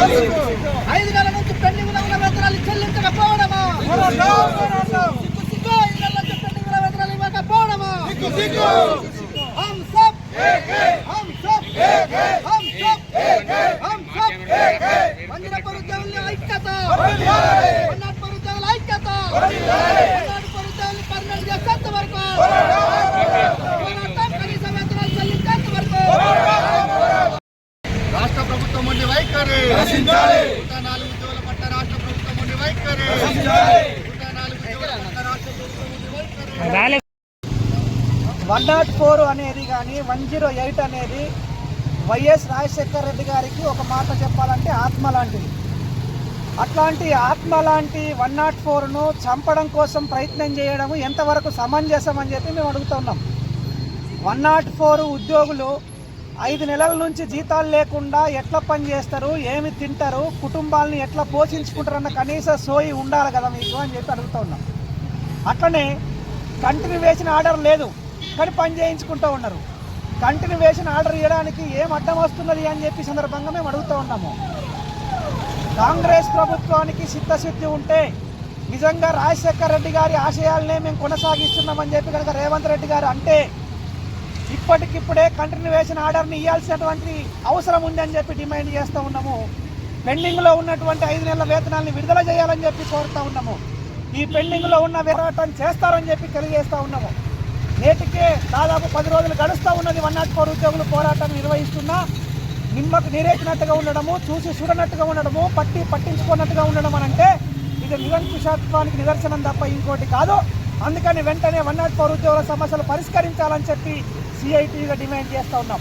5 నెలల నుంచి పెండింగ్ ఉన్న వేతనాలు చెల్లించకపోవడమా, 5 నెలల నుంచి పెండింగ్ ఉన్న వేతనాలు ఇవ్వకపోవడమా, వంజనపూర్ ఉద్యోగుల ఐక్యత, వన్నాట్పూర్ ఉద్యోగుల ఐక్యత, వన్నాట్పూర్ ఉద్యోగులు పర్మనెంట్ చేసేంత వరకు, కనీస వేతనాలు చెల్లించేంత వరకు రాష్ట్ర ప్రభుత్వం ఉండి వైఖరి, 104 ఉద్యోగుల పట్ల రాష్ట్ర ప్రభుత్వం ఉండి వైఖరి, 104 ఉద్యోగుల పట్ల రాష్ట్ర ప్రభుత్వం ఉండి వైఖరి. 104 అనేది కానీ 108 అనేది వైఎస్ రాజశేఖర రెడ్డి గారికి ఒక మాట చెప్పాలంటే ఆత్మ లాంటిది. అట్లాంటి ఆత్మ లాంటి 104ను చంపడం కోసం ప్రయత్నం చేయడం ఎంతవరకు సమంజసం అని చెప్పి మేము అడుగుతున్నాం. 104 ఉద్యోగులు 5 నెలల నుంచి జీతాలు లేకుండా ఎట్లా పని చేస్తారు, ఏమి తింటారు, కుటుంబాలని ఎట్లా పోషించుకుంటారన్న కనీస సోయి ఉండాలి కదా మీకు అని చెప్పి అడుగుతూ ఉన్నాం. అట్లనే కంటిన్యూవేషన్ ఆర్డర్ లేదు కానీ పని చేయించుకుంటూ ఉన్నారు. కంటిన్యూవేషన్ ఆర్డర్ ఇవ్వడానికి ఏం అడ్డం వస్తున్నది అని చెప్పి సందర్భంగా మేము అడుగుతూ ఉన్నాము. కాంగ్రెస్ ప్రభుత్వానికి చిత్తశుద్ధి ఉంటే నిజంగా రాజశేఖర రెడ్డి గారి ఆశయాలనే మేము కొనసాగిస్తున్నామని చెప్పి కనుక రేవంత్ రెడ్డి గారు అంటే ఇప్పటికిప్పుడే కంటిన్యూవేషన్ ఆర్డర్ని ఇవ్వాల్సినటువంటి అవసరం ఉంది అని చెప్పి డిమాండ్ చేస్తూ ఉన్నాము. పెండింగ్లో ఉన్నటువంటి 5 నెలల వేతనాన్ని విడుదల చేయాలని చెప్పి కోరుతూ ఉన్నాము. ఈ పెండింగ్లో ఉన్న పోరాటం చేస్తారని చెప్పి తెలియజేస్తూ ఉన్నాము. నేటికే దాదాపు 10 రోజులు గడుస్తూ ఉన్నది 104 ఉద్యోగులు పోరాటం నిర్వహిస్తున్నా నిమ్మకు నీరెక్కినట్టుగా ఉండడము, చూసి చూడనట్టుగా ఉండడము, పట్టించుకున్నట్టుగా ఉండడం అని అంటే ఇది నిరంకుశత్వానికి నిదర్శనం తప్ప ఇంకోటి కాదు. అందుకని వెంటనే 104 ఉద్యోగుల సమస్యలు పరిష్కరించాలని చెప్పి సిఐటిగా డిమాండ్ చేస్తూ ఉన్నాం.